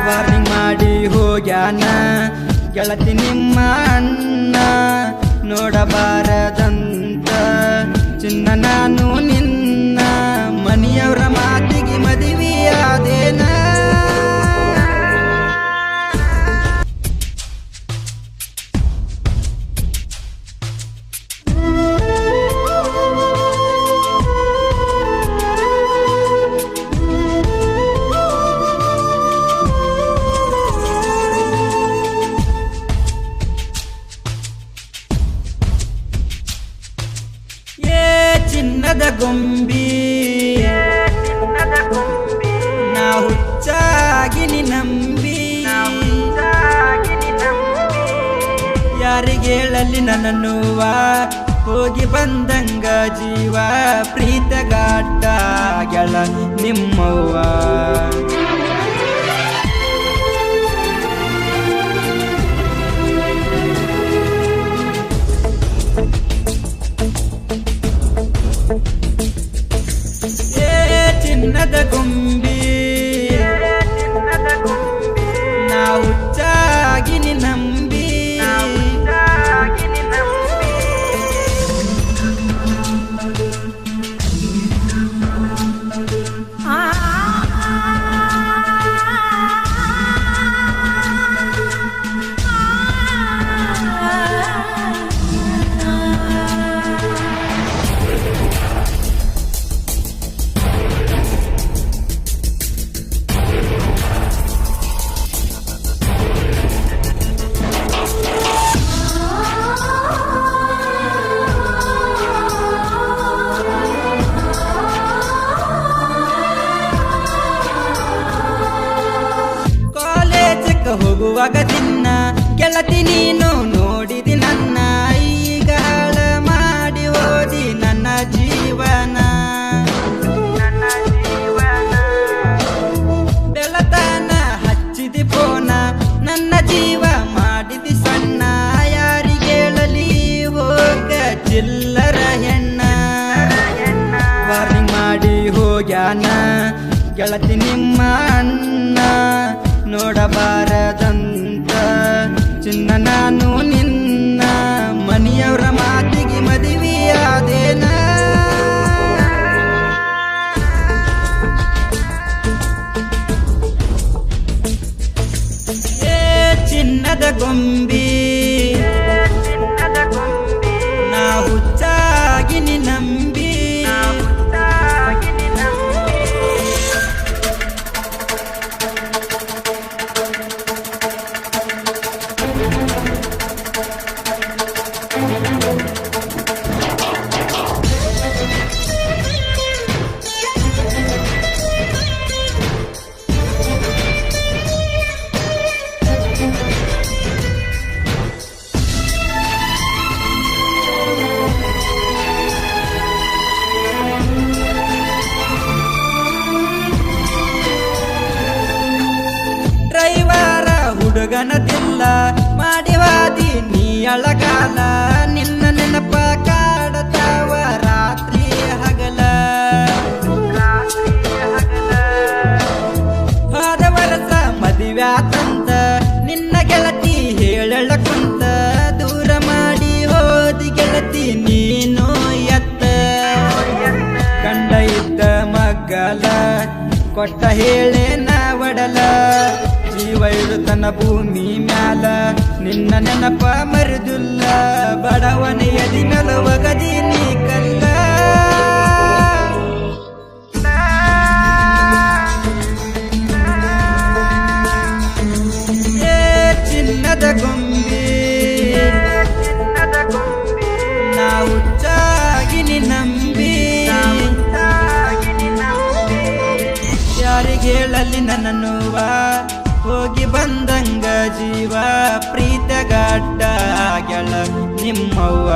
warning ಮಾಡಿ ಹೋಗ್ಯಾನ ಗೆಳತಿ ನಿಮ್ಮ ಅಣ್ಣ ನೋಡಬಾರದಂತ ಚಿನ್ನ ನಾನು ನಿನ್ನ ಮನೆಯವರ ಮಾತಿಗೆ ಮದುವೆಯಾದೇನ ಚಿನ್ನದ ಗೊಂಬಿ ನಾ ಹುಚ್ಚಾಗಿ ನಂಬಿ ಯಾರಿಗೇಳಲಿ ನನ್ನನ್ನುವ ಹೋಗಿ ಬಂದಂಗ ಜೀವ ಪ್ರೀತಗಾಟ ಗೆಳ ನಿಮ್ಮವ್ವ ಚಿನ್ನದ ಗೊಂಬಿ ನಾ ಹುಚ್ಚಾಗಿ ನಂಬಿ ಹೋಗುವಾಗ ದಿನ ಗೆಳತಿ ನೀನು ನೋಡಿದಿ ನನ್ನ ಈಗ ಹಾಳ ಮಾಡಿ ಹೋದಿ ನನ್ನ ಜೀವನ ಬೆಳತನ ಹಚ್ಚಿದಿ ಫೋನ ನನ್ನ ಜೀವ ಮಾಡಿದಿ ಸಣ್ಣ ಯಾರಿಗೇಳಲಿ ಹೋಗ ಚಿಲ್ಲರ ಹೆಣ್ಣ ವಾರ್ನಿಂಗ್ ಮಾಡಿ ಹೋಗ್ಯಾನ ಗೆಳತಿ ನಿಮ್ಮ ಅಣ್ಣ ನೋಡಬಾರದಂತ ಚಿನ್ನ ನಾನು ನಿನ್ನ ಮನೆಯವರ ಮಾತಿಗೆ ಮದುವೆಯಾದೇನ ಚಿನ್ನದ ಗೊಂಬಿ ನಾ ಹುಚ್ಚಾಗಿ ನಂಬಿ ಹುಡುಗನದಿಲ್ಲ ಮಾಡಿವಾದಿ ನೀ ಅಳಗಾಲ ನಿನ್ನ ನೆನಪ ಕಾಡತಾವ ರಾತ್ರಿ ಹಗಲ ಹೋದ ವರ್ಷ ಮದುವ್ಯಾತಂತ ನಿನ್ನ ಗೆಳತಿ ಹೇಳಳ ಕುಂತ ದೂರ ಮಾಡಿ ಹೋದಿ ಗೆಳತಿ ನೀನು ಎತ್ತ ಕಂಡ ಇದ್ದ ಮಗ್ಗಲ ಕೊಟ್ಟ ಹೇಳೇನ ಒಡಲ ಜೀವ ಇರುತನ ಭೂಮಿ ಮ್ಯಾಲ ನಿನ್ನ ನೆನಪ ಮರುದಿಲ್ಲ ಬಡವನೆಯ ದಿನಲ ಒಗದಿ ನೀ ಕಲ್ಲ ಚಿನ್ನದ ಗೊಂಬಿ ನಾ ಹುಚ್ಚಾಗಿ ನಂಬಿ ಯಾರಿಗೇಳಲಿ ನನ್ನನ್ನುವ ಹೋಗಿ ಬಂದಂಗ ಜೀವ ಪ್ರೀತಗಾಟ ಗೆಳ ನಿಮ್ಮವ್ವ